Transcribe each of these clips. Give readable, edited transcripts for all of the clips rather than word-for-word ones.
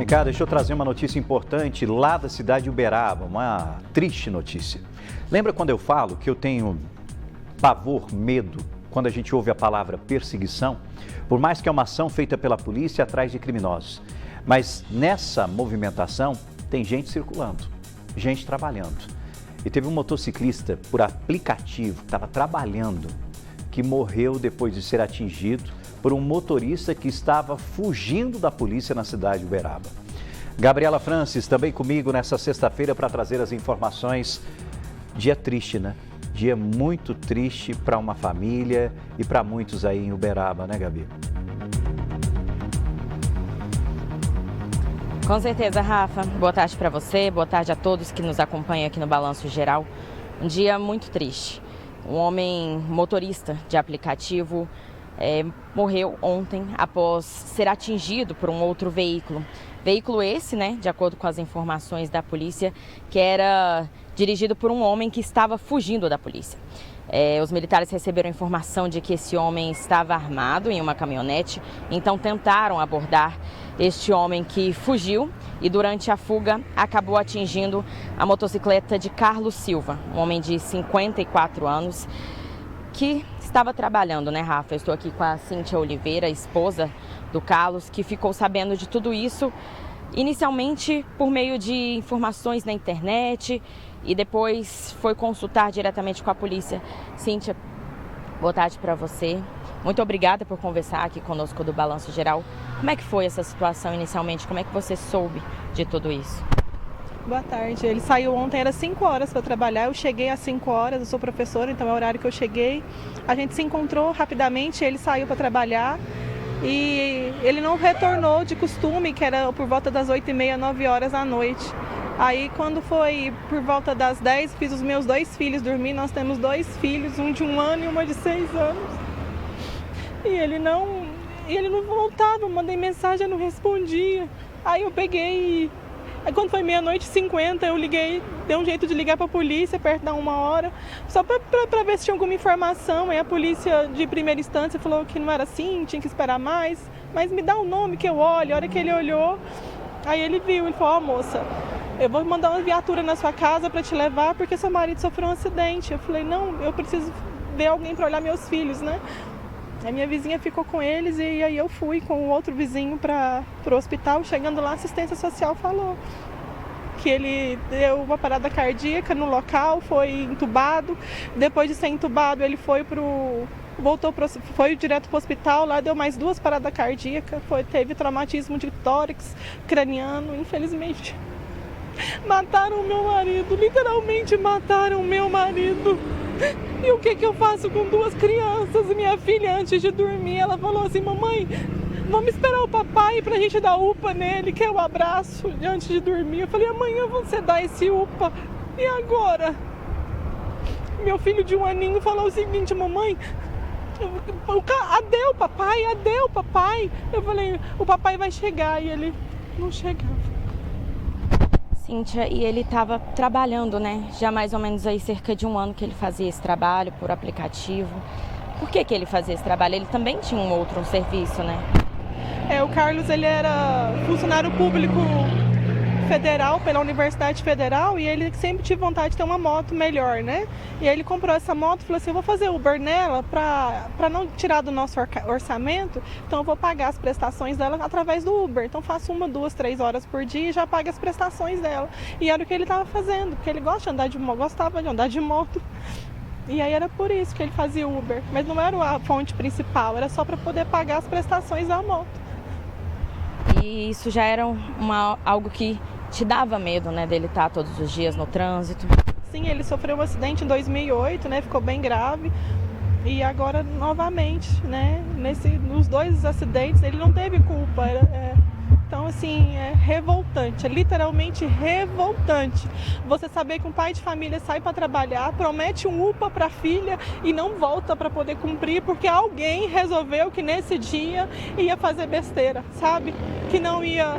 Vem cá, deixa eu trazer uma notícia importante lá da cidade de Uberaba, uma triste notícia. Lembra quando eu falo que eu tenho pavor, medo, quando a gente ouve a palavra perseguição? Por mais que é uma ação feita pela polícia atrás de criminosos. Mas nessa movimentação tem gente circulando, gente trabalhando. E teve um motociclista por aplicativo que estava trabalhando, que morreu depois de ser atingido por um motorista que estava fugindo da polícia na cidade de Uberaba. Gabriela Francis, também comigo nessa sexta-feira para trazer as informações. Dia triste, né? Dia muito triste para uma família e para muitos aí em Uberaba, né, Gabi? Com certeza, Rafa. Boa tarde para você, boa tarde a todos que nos acompanham aqui no Balanço Geral. Um dia muito triste. Um homem motorista de aplicativo morreu ontem após ser atingido por um outro veículo. Veículo esse, né, de acordo com as informações da polícia, que era dirigido por um homem que estava fugindo da polícia. Os militares receberam informação de que esse homem estava armado em uma caminhonete, então tentaram abordar este homem que fugiu e durante a fuga acabou atingindo a motocicleta de Carlos Silva, um homem de 54 anos que estava trabalhando, né, Rafa? Eu estou aqui com a Cíntia Oliveira, esposa do Carlos, que ficou sabendo de tudo isso inicialmente por meio de informações na internet e depois foi consultar diretamente com a polícia. Cíntia, boa tarde para você. Muito obrigada por conversar aqui conosco do Balanço Geral. Como é que foi essa situação inicialmente? Como é que você soube de tudo isso? Boa tarde. Ele saiu ontem, era 5 horas para trabalhar. Eu cheguei às 5 horas, eu sou professora, então é o horário que eu cheguei. A gente se encontrou rapidamente, ele saiu para trabalhar e ele não retornou de costume, que era por volta das 8h30, 9 horas da noite. Aí quando foi por volta das 10, fiz os meus 2 filhos dormir. Nós temos 2 filhos, um de 1 ano e uma de 6 anos. E ele não voltava, eu mandei mensagem, eu não respondia. Aí eu peguei Aí quando foi 00:50, eu liguei, dei um jeito de ligar para a polícia perto da 1h, só para ver se tinha alguma informação. Aí a polícia de primeira instância falou que não era assim, tinha que esperar mais. Mas me dá o nome que eu olho. A hora que ele olhou, aí ele viu, ele falou: ó, moça, eu vou mandar uma viatura na sua casa para te levar porque seu marido sofreu um acidente. Eu falei: não, eu preciso ver alguém para olhar meus filhos, né? A minha vizinha ficou com eles e aí eu fui com o outro vizinho para o hospital. Chegando lá, a assistência social falou que ele deu uma parada cardíaca no local, foi entubado. Depois de ser entubado, ele foi direto para o hospital. Lá deu mais 2 paradas cardíacas, teve traumatismo de tórax craniano, infelizmente. Mataram o meu marido, literalmente mataram o meu marido. E o que eu faço com 2 crianças? Minha filha, antes de dormir, ela falou assim: mamãe, vamos esperar o papai pra gente dar UPA nele, que é o abraço antes de dormir. Eu falei: amanhã você dá esse UPA. E agora? Meu filho de 1 aninho falou o seguinte: mamãe, adeu papai. Eu falei: o papai vai chegar. E ele não chegava. Cíntia, e ele estava trabalhando, né? Já mais ou menos aí cerca de 1 ano que ele fazia esse trabalho por aplicativo. Por que ele fazia esse trabalho? Ele também tinha um serviço, né? O Carlos, ele era funcionário público federal, pela Universidade Federal, e ele sempre tinha vontade de ter uma moto melhor, né? E aí ele comprou essa moto e falou assim: eu vou fazer Uber nela para não tirar do nosso orçamento, então eu vou pagar as prestações dela através do Uber. Então faço 1, 2, 3 horas por dia e já pago as prestações dela. E era o que ele estava fazendo, porque ele gostava de andar de moto. E aí era por isso que ele fazia Uber, mas não era a fonte principal, era só para poder pagar as prestações da moto. E isso já era algo que te dava medo, né, dele estar todos os dias no trânsito? Sim, ele sofreu um acidente em 2008, né, ficou bem grave. E agora, novamente, né, nos 2 acidentes, ele não teve culpa. Então, assim, é revoltante, é literalmente revoltante. Você saber que um pai de família sai para trabalhar, promete um UPA para a filha e não volta para poder cumprir porque alguém resolveu que nesse dia ia fazer besteira, sabe? Que não ia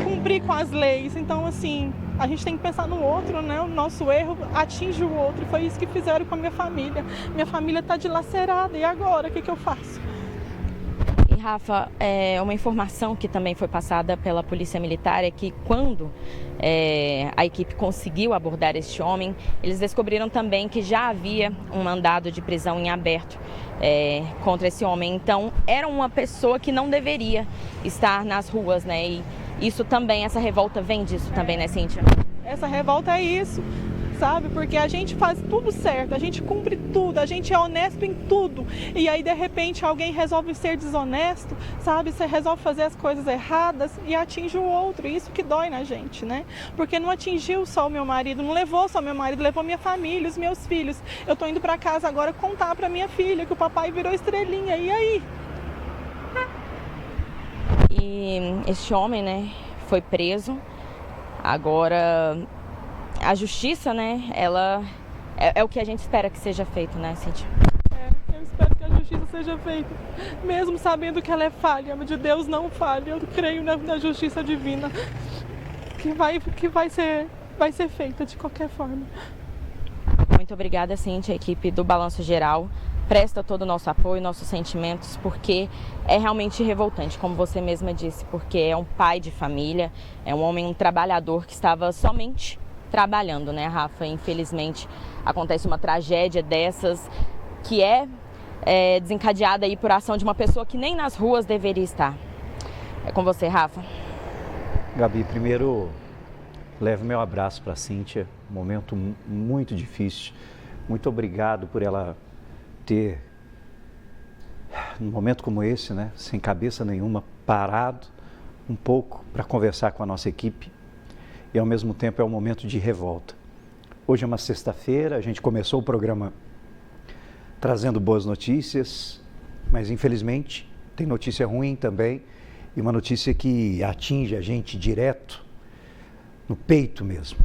cumprir com as leis. Então, assim, a gente tem que pensar no outro, né? O nosso erro atinge o outro. E foi isso que fizeram com a minha família. Minha família está dilacerada. E agora, o que eu faço? E Rafa, uma informação que também foi passada pela Polícia Militar é que quando a equipe conseguiu abordar este homem, eles descobriram também que já havia um mandado de prisão em aberto contra esse homem. Então, era uma pessoa que não deveria estar nas ruas, né? E isso também, essa revolta vem disso também, né, Cíntia? Essa revolta é isso, sabe? Porque a gente faz tudo certo, a gente cumpre tudo, a gente é honesto em tudo. E aí, de repente, alguém resolve ser desonesto, sabe? Você resolve fazer as coisas erradas e atinge o outro. Isso que dói na gente, né? Porque não atingiu só o meu marido, não levou só meu marido, levou minha família, os meus filhos. Eu tô indo pra casa agora contar pra minha filha que o papai virou estrelinha. E aí? E este homem, né, foi preso. Agora, a justiça, né, ela é o que a gente espera que seja feito, né, Cíntia? Eu espero que a justiça seja feita, mesmo sabendo que ela é falha, mas de Deus não falha. Eu creio na justiça divina, que vai ser feita de qualquer forma. Muito obrigada, Cíntia, a equipe do Balanço Geral presta todo o nosso apoio, nossos sentimentos, porque é realmente revoltante, como você mesma disse, porque é um pai de família, é um homem, um trabalhador que estava somente trabalhando, né, Rafa? Infelizmente, acontece uma tragédia dessas que é desencadeada aí por ação de uma pessoa que nem nas ruas deveria estar. É com você, Rafa. Gabi, primeiro, levo meu abraço para a Cíntia, um momento muito difícil. Muito obrigado por ela ter, num momento como esse, né, sem cabeça nenhuma, parado um pouco para conversar com a nossa equipe e, ao mesmo tempo, é um momento de revolta. Hoje é uma sexta-feira, a gente começou o programa trazendo boas notícias, mas, infelizmente, tem notícia ruim também e uma notícia que atinge a gente direto no peito mesmo.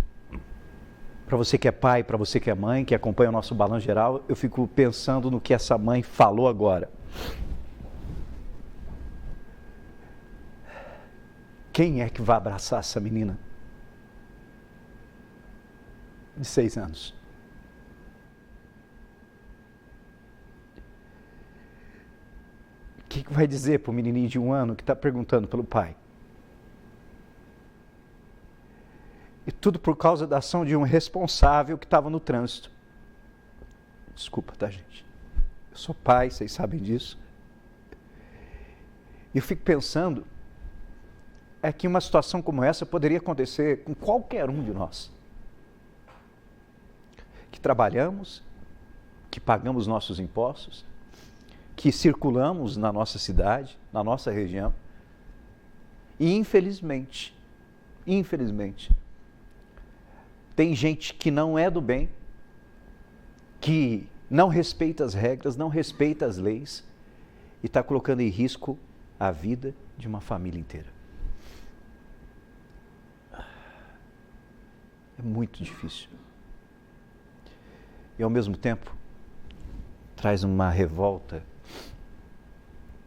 Para você que é pai, para você que é mãe, que acompanha o nosso Balanço Geral, eu fico pensando no que essa mãe falou agora. Quem é que vai abraçar essa menina de 6 anos? O que vai dizer para o menininho de 1 ano que está perguntando pelo pai? E tudo por causa da ação de um responsável que estava no trânsito. Desculpa, tá, gente? Eu sou pai, vocês sabem disso. E eu fico pensando, que uma situação como essa poderia acontecer com qualquer um de nós. Que trabalhamos, que pagamos nossos impostos, que circulamos na nossa cidade, na nossa região. E infelizmente, tem gente que não é do bem, que não respeita as regras, não respeita as leis e está colocando em risco a vida de uma família inteira. É muito difícil. E, ao mesmo tempo, traz uma revolta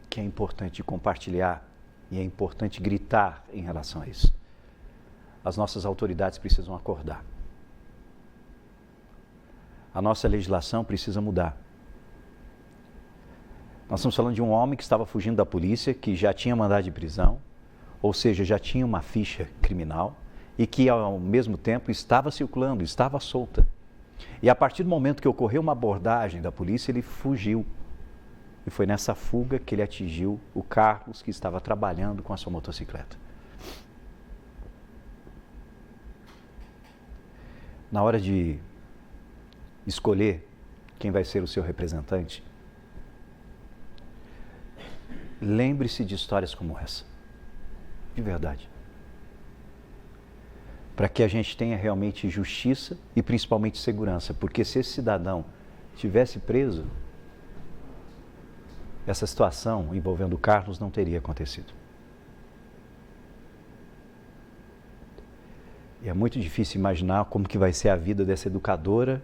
que é importante compartilhar e é importante gritar em relação a isso. As nossas autoridades precisam acordar. A nossa legislação precisa mudar. Nós estamos falando de um homem que estava fugindo da polícia, que já tinha mandado de prisão, ou seja, já tinha uma ficha criminal e que, ao mesmo tempo, estava circulando, estava solta. E a partir do momento que ocorreu uma abordagem da polícia, ele fugiu. E foi nessa fuga que ele atingiu o Carlos, que estava trabalhando com a sua motocicleta. Na hora de escolher quem vai ser o seu representante, lembre-se de histórias como essa, de verdade, para que a gente tenha realmente justiça e principalmente segurança, porque se esse cidadão tivesse preso, essa situação envolvendo o Carlos não teria acontecido. E é muito difícil imaginar como que vai ser a vida dessa educadora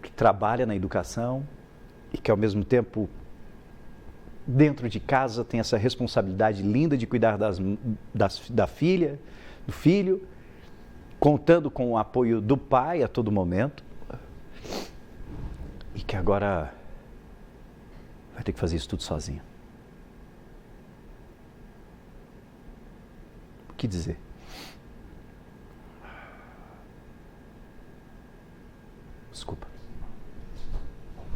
que trabalha na educação e que, ao mesmo tempo, dentro de casa tem essa responsabilidade linda de cuidar da filha, do filho, contando com o apoio do pai a todo momento, e que agora vai ter que fazer isso tudo sozinha. que dizer. Desculpa.